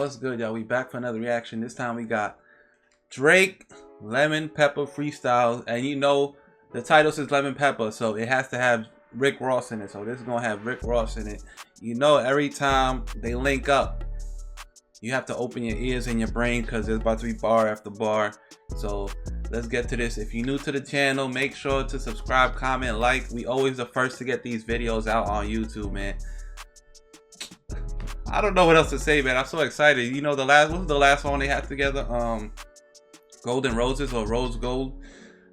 What's good, y'all? We back for another reaction. This time we got Drake Lemon Pepper Freestyle, and you know the title says Lemon Pepper, so it has to have Rick Ross in it. So this is gonna have Rick Ross in it. You know, every time they link up, you have to open your ears and your brain because there's about to be bar after bar. So let's get to this. If you're new to the channel, make sure to subscribe, comment, like. We always the first to get these videos out on YouTube, man. I don't know what else to say, man. I'm so excited. You know, what was the last one they had together? Golden Roses or Rose Gold.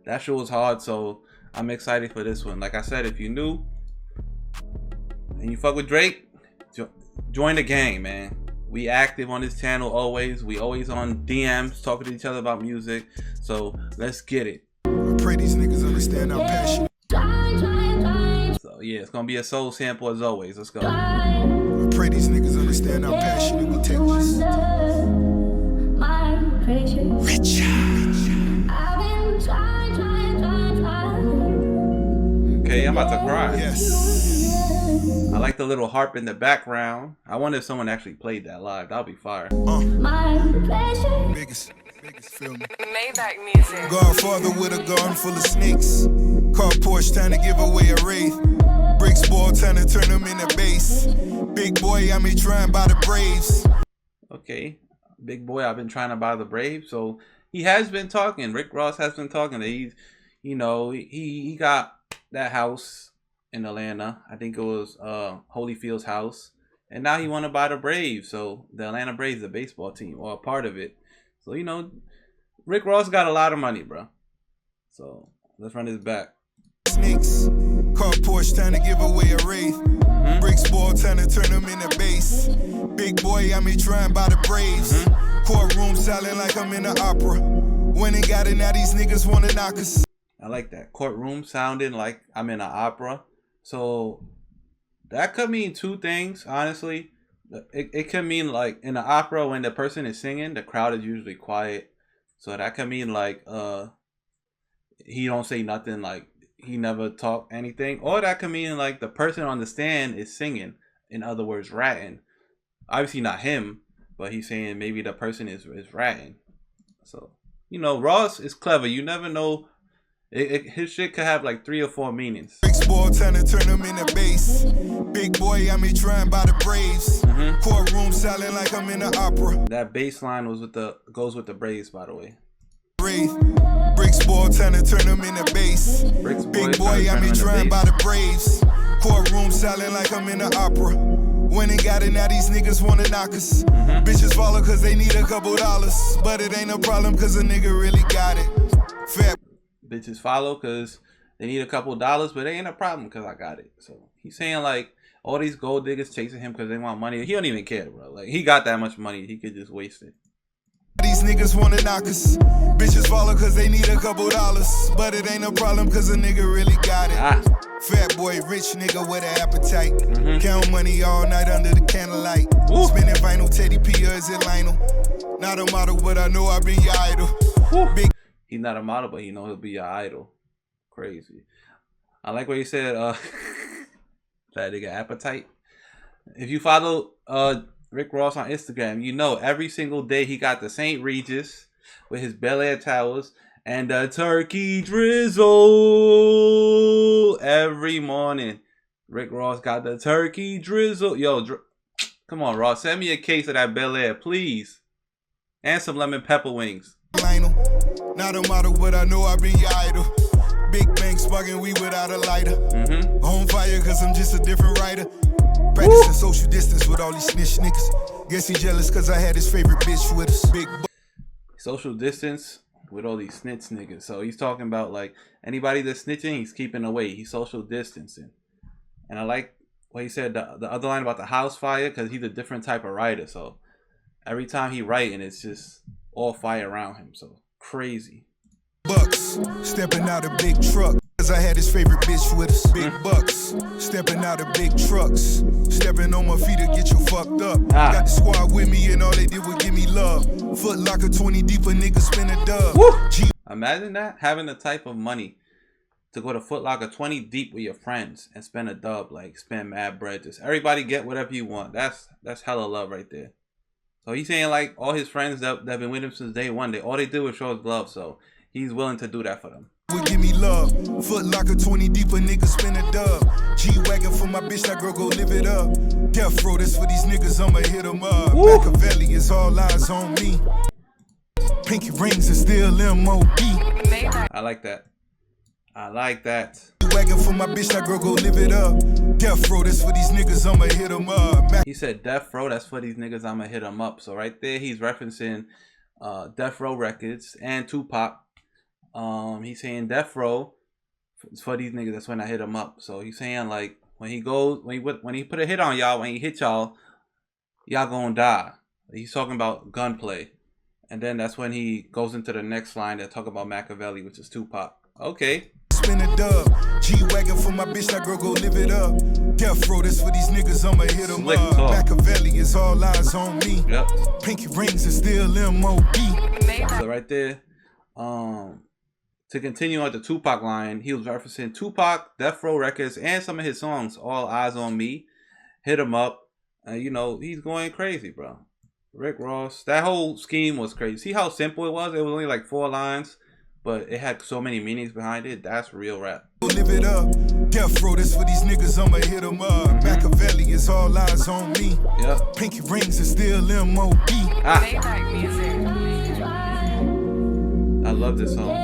That show was hard, so I'm excited for this one. Like I said, if you're new and you fuck with Drake, join the gang, man. We active on this channel always. We always on DMs talking to each other about music. So let's get it. I pray these niggas understand our passion. So yeah, it's gonna be a soul sample as always. Let's go. I pray these niggas understand our passion and we take this. Rich. Okay, I'm about to cry. Yes. I like the little harp in the background. I wonder if someone actually played that live. That'll be fire. Biggest feel me. Maybach music. Godfather with a garden full of snakes. Car Porsche trying to give away a wraith. Bricks ball trying to turn them into base. Big boy, I me trying by the Braves. Okay, big boy, I've been trying to buy the Braves. So he has been talking. Rick Ross has been talking that he's, you know, he got that house in Atlanta. I think it was Holyfield's house. And now he want to buy the Braves. So the Atlanta Braves, the baseball team, or a part of it. So, you know, Rick Ross got a lot of money, bro. So let's run this back. Snakes. Car Porsche trying to give away a wraith. Bricks ball trying to turn them into base. Big boy, I me trying by the Braves. Courtroom silent like I'm in an opera. When they got it, now these niggas wanna knock us. I like that. Courtroom sounding like I'm in an opera. So that could mean two things, honestly. It could mean like in an opera when the person is singing, the crowd is usually quiet. So that could mean like he don't say nothing, like he never talk anything. Or that could mean like the person on the stand is singing. In other words, ratting. Obviously not him, but he's saying maybe the person is ratting. So, you know, Ross is clever. You never know. His shit could have like 3 or 4 meanings. Bricks ball trying to turn them into base. Big boy, I me trying by the Braves. Courtroom silent like I'm in an opera. That bass line was with goes with the Braves, by the way. Bricks ball trying to turn them into base. Big boy, I me trying by the Braves. Courtroom silent like I'm in an opera. When they got it, now these niggas wanna knock us. Bitches follow cause they need a couple dollars. But it ain't a problem cause a nigga really got it. Fat bitches follow cause they need a couple dollars, but it ain't a problem cause I got it. So he's saying like all these gold diggers chasing him cause they want money. He don't even care, bro. Like he got that much money, he could just waste it. These niggas wanna knock us. Bitches follow cause they need a couple dollars. But it ain't a problem cause a nigga really got it. Fat boy, rich nigga with an appetite. Count money all night under the candlelight. Spinning vinyl, Teddy P or is it Lionel? Not a model, but I know I've been your idol. Big. He's not a model, but he know he'll be your idol. Crazy. I like what he said, that nigga appetite. If you follow Rick Ross on Instagram, you know every single day he got the St. Regis with his Bel Air towels and the turkey drizzle every morning. Rick Ross got the turkey drizzle. Yo, come on, Ross, send me a case of that Bel Air, please, and some lemon pepper wings. Not a model, but I know I've been your idol. Big bang sparking, we without a lighter. On fire, cause I'm just a different writer. Practicing social distance with all these snitch niggas. Guess he jealous cause I had his favorite bitch with us. Big social distance with all these snitch niggas. So he's talking about like anybody that's snitching, he's keeping away. He's social distancing. And I like what he said, the other line about the house fire, because he's a different type of writer. So every time he writing, it's just all fire around him. So crazy. Bucks stepping out of big truck cause I had his favorite bitch with us. Big bucks stepping out of big trucks. Stepping on my feet to get you fucked up. Got the squad with me and all they did was give me love. Foot locker 20 deep, a nigga spin a dub. Imagine that, having the type of money to go to Foot Locker 20 deep with your friends and spend a dub, like spend mad bread. Just everybody get whatever you want. That's hella love right there. So he's saying like all his friends that have been with him since day one, all they did was show his love. So he's willing to do that for them. Give me love. Foot locker 20 deep, a nigga spin a dub. G-Wagon for my bitch, that girl go live it up. Death row, that's for these niggas, I'ma hit them up. Machiavelli is all eyes on me. Pinky rings are still M.O.B. I like that. I like that. Wagon for my bitch, that girl go live it up. Death row, that's for these niggas, I'ma hit them up. He said death row, that's for these niggas, I'ma hit them up. So right there, he's referencing Death Row Records and Tupac. He's saying death row for these niggas, that's when I hit him up. So he's saying like when he put a hit on y'all, when he hit y'all gonna die. He's talking about gunplay. And then that's when he goes into the next line that talk about Machiavelli, which is Tupac. Okay. Spin a dub. G-Wagon for my bitch, that girl go live it up. Death row, that's for these niggas, I'ma hit them up. Talk. Machiavelli is all eyes on me. Yep. Pinky rings are still M.O.B. So right there, to continue on the Tupac line, he was referencing Tupac, Death Row Records, and some of his songs, All Eyes on Me, Hit Him Up. You know, he's going crazy, bro. Rick Ross, that whole scheme was crazy. See how simple it was? It was only like 4 lines, but it had so many meanings behind it. That's real rap. Live it up. Death row, that's for these niggas, I'ma hit them up. Machiavelli is all eyes on me. Yep. Pinky rings are still M.O.B. I love this song.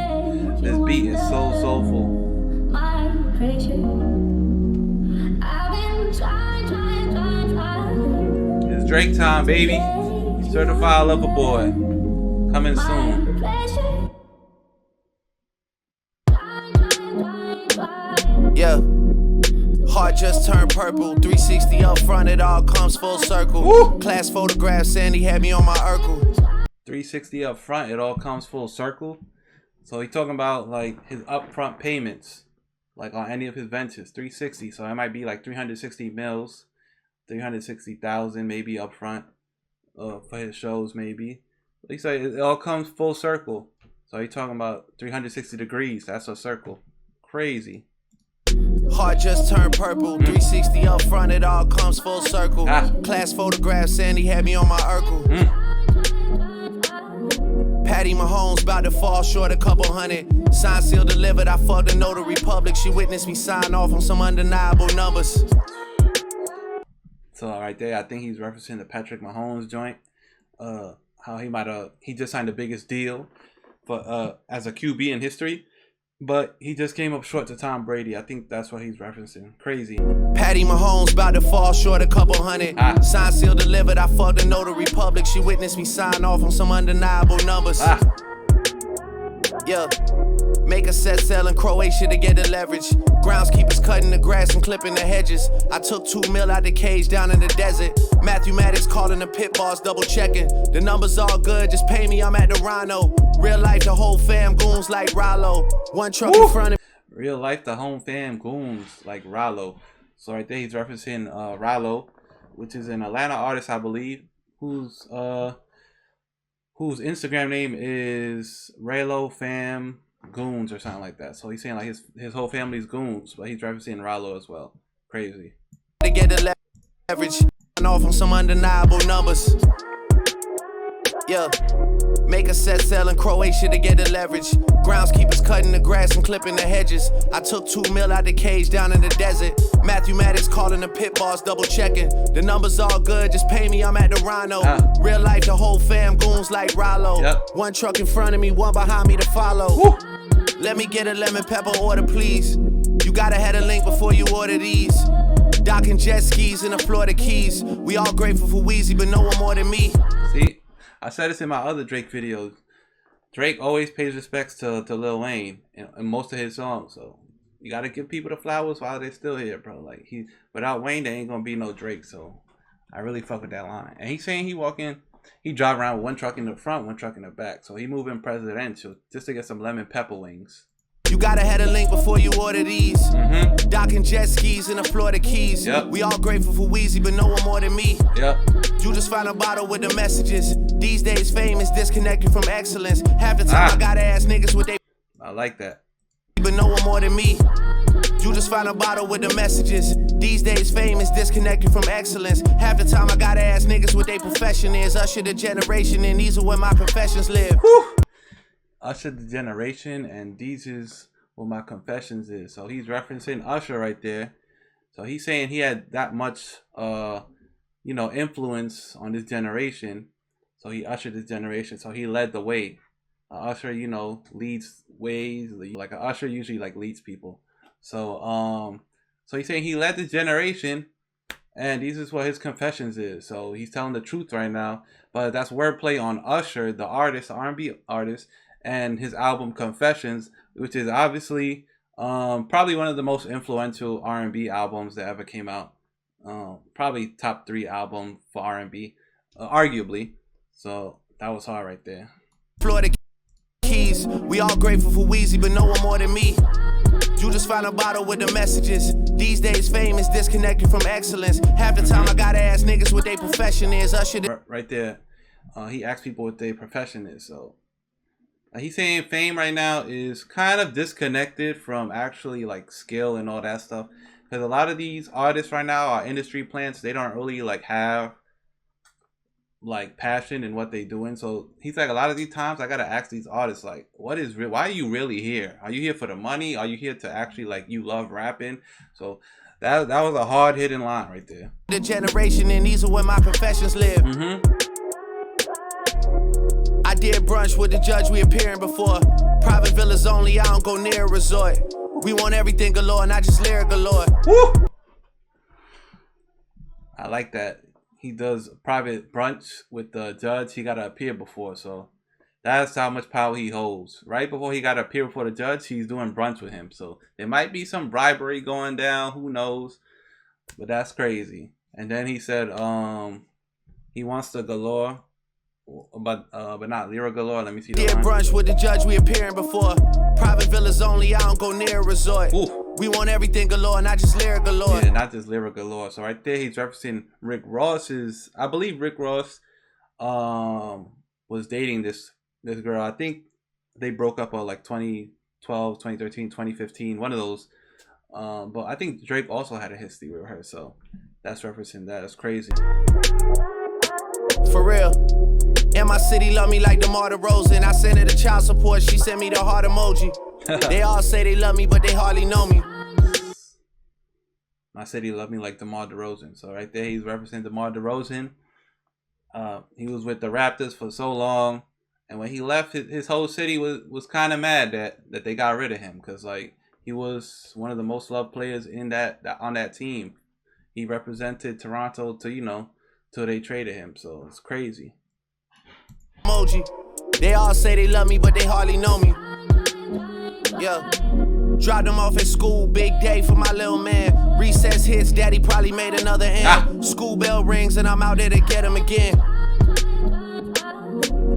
This beat is so soulful. It's Drake time, baby. Certified Lover Boy. Coming soon. Yeah. Heart just turned purple. 360 up front, it all comes full circle. Woo! Class photograph, Sandy had me on my Urkel. 360 up front, it all comes full circle. So he's talking about like his upfront payments, like on any of his ventures, 360. So it might be like 360 mils, 360,000 maybe upfront for his shows maybe. He said it all comes full circle. So he's talking about 360 degrees. That's a circle. Crazy. Heart just turned purple. 360 up front, it all comes full circle. Class photograph, Sandy had me on my Urkel. Patty Mahomes about to fall short a couple hundred. Signed, sealed, delivered. I fucked a notary public. She witnessed me sign off on some undeniable numbers. So right there, I think he's referencing the Patrick Mahomes joint. How he just signed the biggest deal for as a QB in history. But he just came up short to Tom Brady. I think that's what he's referencing. Crazy. Patty Mahomes about to fall short a couple hundred. Signed, sealed, delivered. I fucked a notary public. She witnessed me sign off on some undeniable numbers. Yeah. Make a set sell in Croatia to get the leverage. Groundskeepers cutting the grass and clipping the hedges. I took 2 mil out the cage down in the desert. Matthew Maddox calling the pit boss, double checking. The numbers all good, just pay me, I'm at the Rhino. Real life, the whole fam goons like Rollo. One truck in front of Real life, the home fam goons like Rollo. So right there, he's referencing Rollo, which is an Atlanta artist, I believe, whose Instagram name is Raylo Fam Goons or something like that. So he's saying like his whole family's goons, but he's referencing Rollo as well. Crazy. To get the leverage, off on some undeniable numbers. Yeah. Make a set sell in Croatia to get the leverage. Groundskeepers cutting the grass and clipping the hedges. I took 2 mil out the cage down in the desert. Matthew Maddox calling the pit boss, double checking. The numbers all good, just pay me, I'm at the Rhino. Real life, the whole fam goons like Rollo. One truck in front of me, one behind me to follow. Woo. Let me get a lemon pepper order, please. You gotta have a link before you order these. Docking jet skis in the Florida Keys. We all grateful for Weezy, but no one more than me. See, I said this in my other Drake videos. Drake always pays respects to Lil Wayne in most of his songs. So you gotta give people the flowers while they're still here, bro. Like without Wayne, there ain't gonna be no Drake. So I really fuck with that line. And he's saying he drive around with one truck in the front, one truck in the back. So he moving presidential just to get some lemon pepper wings. You gotta have a link before you order these. Docking jet skis in the Florida Keys. We all grateful for Weezy, but no one more than me. You just find a bottle with the messages. These days fame is disconnected from excellence. Half the time I gotta ask niggas what they. I like that. But no one more than me. You just find a bottle with the messages. These days fame is disconnected from excellence. Half the time I gotta ask niggas what their profession is. Usher the generation and these are where my confessions live. Whew. Usher the generation and these is where my confessions is. So he's referencing Usher right there. So he's saying he had that much you know, influence on this generation. So he ushered this generation. So he led the way. Usher, you know, leads ways. Like an usher usually like leads people. So so he's saying he led this generation, and this is what his confessions is. So he's telling the truth right now. But that's wordplay on Usher, the artist, the R&B artist, and his album Confessions, which is obviously probably one of the most influential R&B albums that ever came out. Probably top 3 album for R&B, arguably. So that was hard right there. Florida keys, we all grateful for Weezy, but no one more than me. You just find a bottle with the messages. These days fame is disconnected from excellence. Half the time I gotta ask niggas what their profession is. Usher right there, he asked people what their profession is. So he's saying fame right now is kind of disconnected from actually like skill and all that stuff. Because a lot of these artists right now are industry plants. They don't really like have like passion in what they doing. So he's like, a lot of these times I gotta ask these artists like, what is real? Why are you really here? Are you here for the money? Are you here to actually like you love rapping? So that was a hard hitting line right there. The generation and these are where my confessions live. I did brunch with the judge, we appearing before. Private villas only, I don't go near a resort. We want everything galore, not just lyric galore. Woo! I like that. He does private brunch with the judge. He got to appear before. So that's how much power he holds. Right before he got to appear before the judge, he's doing brunch with him. So there might be some bribery going down. Who knows? But that's crazy. And then he said he wants the galore. But not lyric galore. Let me see. Yeah, brunch with the judge, we appearing before. Private villas only, I don't go near a resort. Ooh. We want everything galore, not just lyric galore. Yeah, not just lyric galore. So right there, he's referencing Rick Ross's. I believe Rick Ross was dating this girl. I think they broke up like 2012, 2013, 2015, one of those. But I think Drake also had a history with her. So that's referencing that. That's crazy. For real. And my city love me like DeMar DeRozan. I sent her the child support, she sent me the heart emoji. They all say they love me, but they hardly know me. My city love me like DeMar DeRozan. So right there, he's referencing DeMar DeRozan. He was with the Raptors for so long, and when he left, his whole city was kind of mad that they got rid of him, because like he was one of the most loved players in on that team. He represented Toronto to, you know, till they traded him. So it's crazy. Emoji. They all say they love me, but they hardly know me. Yeah. Dropped them off at school, big day for my little man. Recess hits, daddy probably made another end. School bell rings and I'm out there to get him again.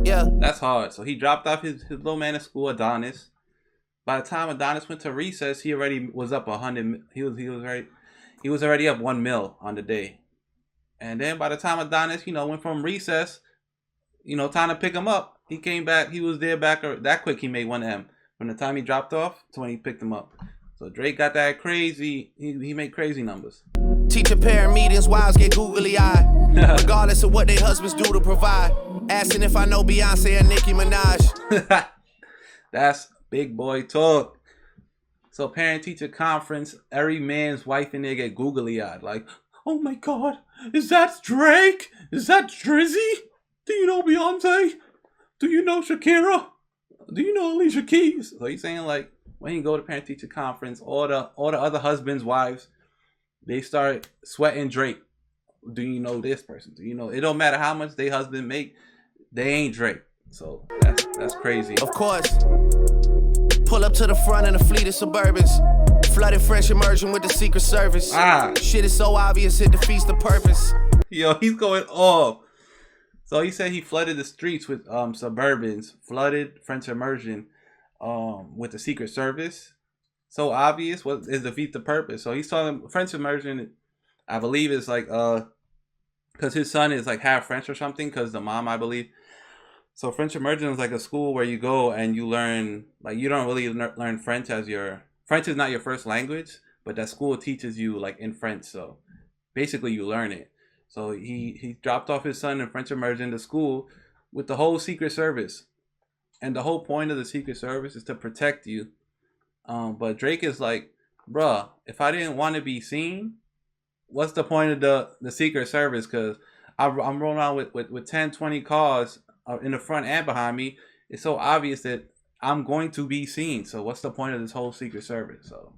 Yeah. That's hard. So he dropped off his little man at school, Adonis. By the time Adonis went to recess, he already was up 100. He was already up $1 million on the day. And then by the time Adonis, you know, went from recess, you know, time to pick him up, he came back. He was there back that quick. He made 1 M from the time he dropped off to when he picked him up. So Drake got that crazy. He made crazy numbers. Teacher parent meetings, wives get googly eyed, regardless of what their husbands do to provide. Asking if I know Beyonce and Nicki Minaj. That's big boy talk. So parent teacher conference, every man's wife in there get googly eyed, like, oh my God, is that Drake? Is that Drizzy? Do you know Beyonce? Do you know Shakira? Do you know Alicia Keys? So he's saying like when you go to parent teacher conference, all the other husbands, wives, they start sweating Drake. Do you know this person? Do you know? It don't matter how much they husband make, they ain't Drake. So that's crazy. Of course. Pull up to the front in a fleet of Suburbans. Flooded French immersion with the Secret Service. Shit is so obvious it defeats the purpose. Yo, he's going off. So he said he flooded the streets with Suburbans, flooded French immersion with the Secret Service. So obvious, what is defeat the purpose? So he's talking French immersion, I believe is like because his son is like half French or something, because the mom, I believe. So French immersion is like a school where you go and you learn, like you don't really learn French as French is not your first language. but that school teaches you like in French. So basically you learn it. So he dropped off his son in French immersion to school with the whole Secret Service. And the whole point of the Secret Service is to protect you. But Drake is like, bruh, if I didn't want to be seen, what's the point of the Secret Service? Because I'm rolling around with 10, 20 cars in the front and behind me. It's so obvious that I'm going to be seen. So what's the point of this whole Secret Service? So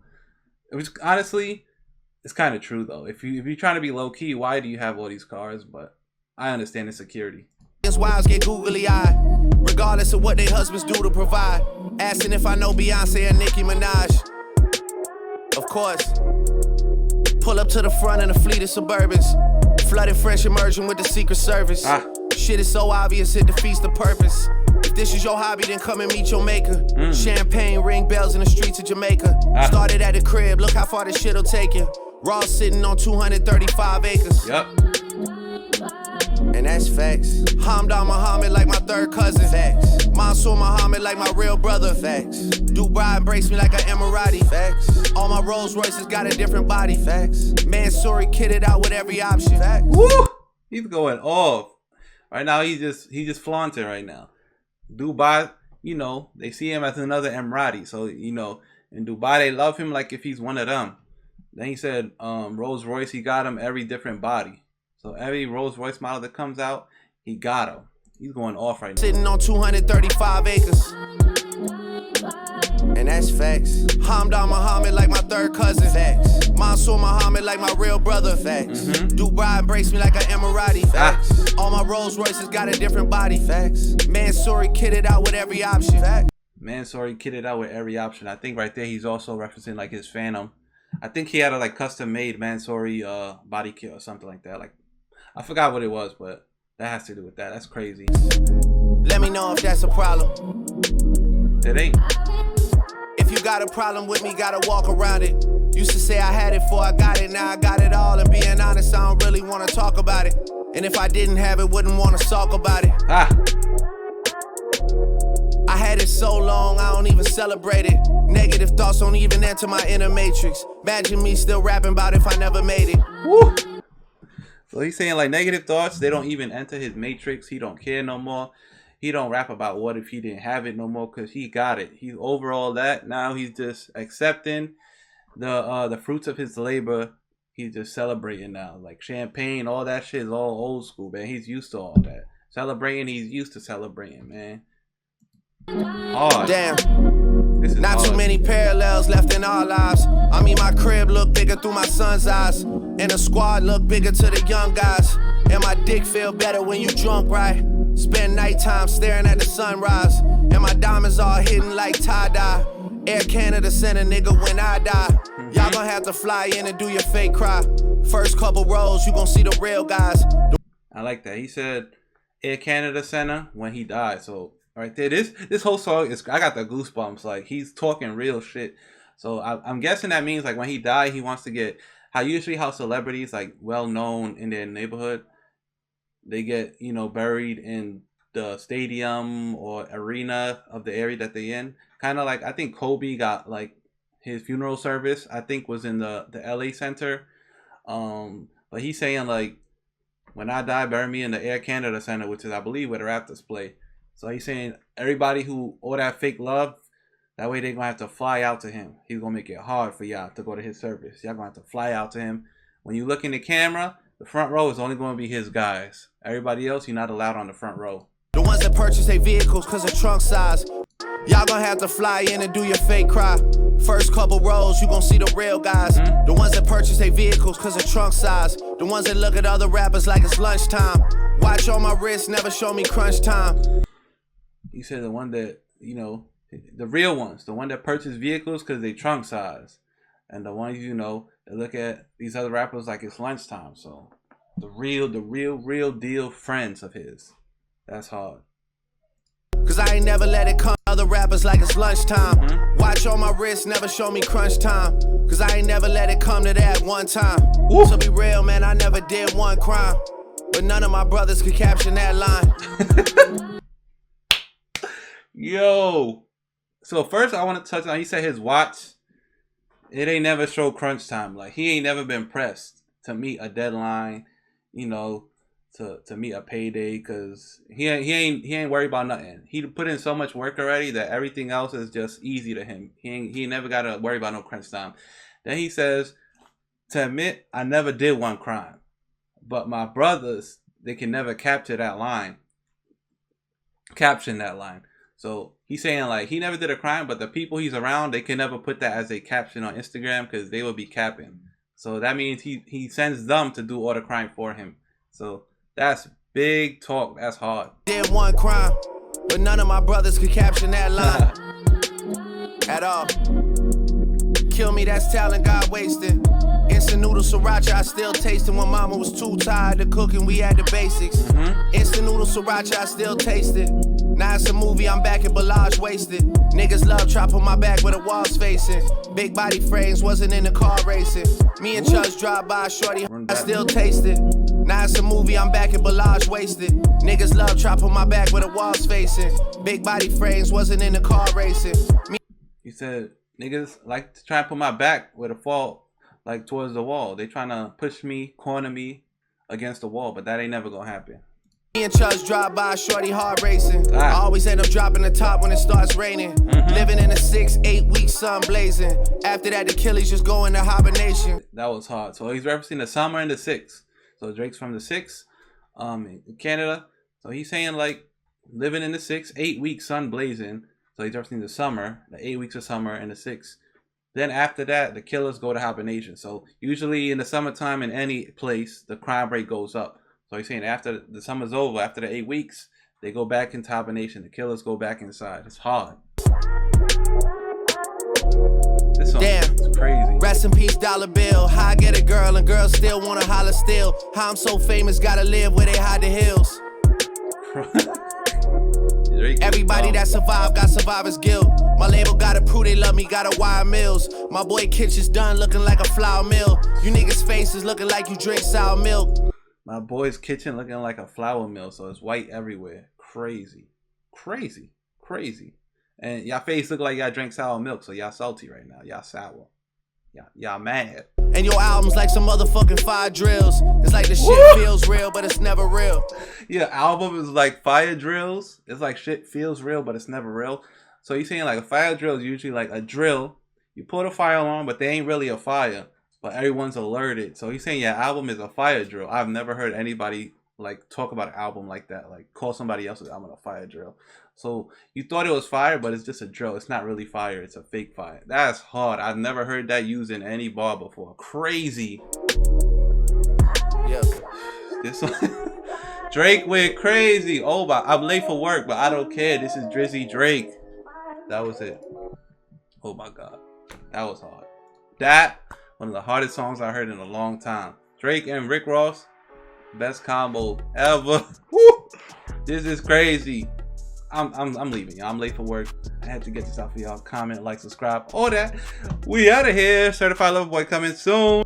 it was honestly, it's kind of true though. If you're trying to be low key, why do you have all these cars? But I understand the security. Wives get googly eyed, regardless of what their husbands do to provide. Asking if I know Beyonce and Nicki Minaj. Of course. Pull up to the front in a fleet of Suburbans. Flooded French immersion with the Secret Service. Shit is so obvious it defeats the purpose. If this is your hobby, then come and meet your maker. Champagne ring bells in the streets of Jamaica. Started at the crib, look how far this shit'll take you. Raw sitting on 235 acres. Yep. And that's facts. Hamdan Muhammad like my third cousin. Facts. Mansour Muhammad like my real brother. Facts. Dubai embraced me like an Emirati. Facts. All my Rolls Royces got a different body. Facts. Mansouri kitted out with every option. Facts. Woo! He's going off. Right now he's just flaunting right now. Dubai, you know, they see him as another Emirati. So, you know, in Dubai they love him like if he's one of them. Then he said Rolls Royce, he got him every different body. So every Rolls Royce model that comes out, he got him. He's going off right now. Sitting on 235 acres. And that's facts. Hamdan Muhammad like my third cousin. Facts. Mansour Muhammad like my real brother. Facts. Dubai embraced me like an Emirati. Facts. All my Rolls Royces got a different body. Facts. Mansouri kitted out with every option. Facts. Mansouri kitted out with every option. I think right there he's also referencing like his Phantom. I think he had a like custom made Mansouri body kit or something like that. Like I forgot what it was, but that has to do with that. That's crazy. Let me know if that's a problem. It ain't. If you got a problem with me, gotta walk around it. Used to say I had it before I got it, now I got it all. And being honest, I don't really wanna talk about it. And if I didn't have it, wouldn't wanna talk about it. I had it so long, I don't even celebrate it. Negative thoughts don't even enter my inner matrix. Imagine me still rapping about if I never made it. Woo! So he's saying like negative thoughts, they don't even enter his matrix. He don't care no more. He don't rap about what if he didn't have it no more because he got it. He's over all that. Now he's just accepting the fruits of his labor. He's just celebrating now. Like champagne, all that shit is all old school, man. He's used to all that. Celebrating, he's used to celebrating, man. Hard. Damn. This is Not hard. too many parallels left in our lives. I mean, my crib look bigger through my son's eyes. And the squad look bigger to the young guys. And my dick feel better when you drunk, right? Spend nighttime staring at the sunrise. And my diamonds all hidden like tie-dye. Air Canada send a nigga when I die. Y'all gonna have to fly in and do your fake cry. First couple rows, you gonna see the real guys. I like that. He said Air Canada Center when he died. So right there, this whole song is, I got the goosebumps. Like he's talking real shit. So I'm guessing that means like when he died, he wants to get how celebrities like well known in their neighborhood, they get, you know, buried in the stadium or arena of the area that they in. Kind of like I think Kobe got like his funeral service, I think was in the LA Center. But he's saying like when I die, bury me in the Air Canada Center, which is I believe where the Raptors play. So he's saying everybody who all that fake love, that way they're gonna have to fly out to him. He's gonna make it hard for y'all to go to his service. Y'all gonna have to fly out to him. When you look in the camera, the front row is only gonna be his guys. Everybody else, you're not allowed on the front row. The ones that purchase their vehicles cause of trunk size. Y'all gonna have to fly in and do your fake cry. First couple rows, you gonna see the real guys. The ones that purchase their vehicles cause of trunk size. The ones that look at other rappers like it's lunchtime. Watch on my wrist, never show me crunch time. He said the one that, you know, the real ones, the one that purchase vehicles because they trunk size. And the ones, you know, that look at these other rappers like it's lunchtime. So the real deal friends of his. That's hard. Cause I ain't never let it come to other rappers like it's lunchtime. Watch on my wrist, never show me crunch time. Cause I ain't never let it come to that one time. To be real, man, I never did one crime. But none of my brothers could caption that line. Yo. So first I want to touch on, he said his watch it ain't never show crunch time. Like, he ain't never been pressed to meet a deadline, you know, to meet a payday, because he ain't worried about nothing. He put in so much work already that everything else is just easy to him. He never got to worry about no crunch time. Then he says, to admit I never did one crime, but my brothers, they can never caption that line. So he's saying, like, he never did a crime, but the people he's around, they can never put that as a caption on Instagram because they will be capping. So that means he sends them to do all the crime for him. So that's big talk. That's hard. Did one crime, but none of my brothers could caption that line at all. Kill me, that's talent God wasted. Instant noodle sriracha, I still tasting when mama was too tired to cook and we had the basics. Instant noodle sriracha, I still taste it. Now it's a movie, I'm back in Bellage wasted. Niggas love trap on my back with the walls facing. Big body frames, wasn't in the car racing. Me and Chubbs drive by, shorty, I still taste it. Now it's a movie, I'm back in Bellage wasted. Niggas love trap on my back with the walls facing. Big body frames, wasn't in the car racing. He said, niggas like to try and put my back with a fall, like towards the wall. They trying to push me, corner me against the wall, but that ain't never gonna happen. Me and Chubbs drive by, shorty hard racing. I always end up dropping the top when it starts raining. Living in a 6-8 week sun blazing. After that, the Achilles just go into hibernation. That was hard. So he's referencing the summer and the 6. So Drake's from the 6, in Canada. So he's saying, like, living in the 6-8 week sun blazing. So he's referencing the summer, the 8 weeks of summer and the 6. Then after that, the killers go to hibernation. So usually in the summertime in any place, the crime rate goes up. So he's saying after the summer's over, after the 8 weeks, they go back into hibernation. The killers go back inside. It's hard. This song is crazy. Rest in peace, dollar bill. How I get a girl and girls still wanna holler still. How I'm so famous, gotta live where they hide the hills. Everybody that survived got survivor's guilt. My label gotta prove they love me, gotta wire mills. My boy kitchen's done looking like a flour mill. You niggas' faces looking like you drink sour milk. My boy's kitchen looking like a flour mill, so it's white everywhere. Crazy. Crazy. Crazy. And y'all face look like y'all drink sour milk, so y'all salty right now. Y'all sour. Y'all mad. And your album's like some motherfucking fire drills. It's like the shit feels real, but it's never real. Yeah, album is like fire drills. It's like shit feels real, but it's never real. So you're saying like a fire drill is usually like a drill. You put a fire on, but they ain't really a fire. But everyone's alerted. So he's saying your album is a fire drill. I've never heard anybody like talk about an album like that. Like call somebody else's album a fire drill. So you thought it was fire, but it's just a drill. It's not really fire. It's a fake fire. That's hard. I've never heard that used in any bar before. Crazy. Yeah. This one. Drake went crazy. Oh, I'm late for work, but I don't care. This is Drizzy Drake. That was it. Oh my God. That was hard. That one of the hardest songs I heard in a long time. Drake and Rick Ross, best combo ever. Woo! This is crazy. I'm leaving, y'all. I'm late for work. I had to get this out for y'all. Comment, like, subscribe, all that. We out of here. Certified Lover Boy coming soon.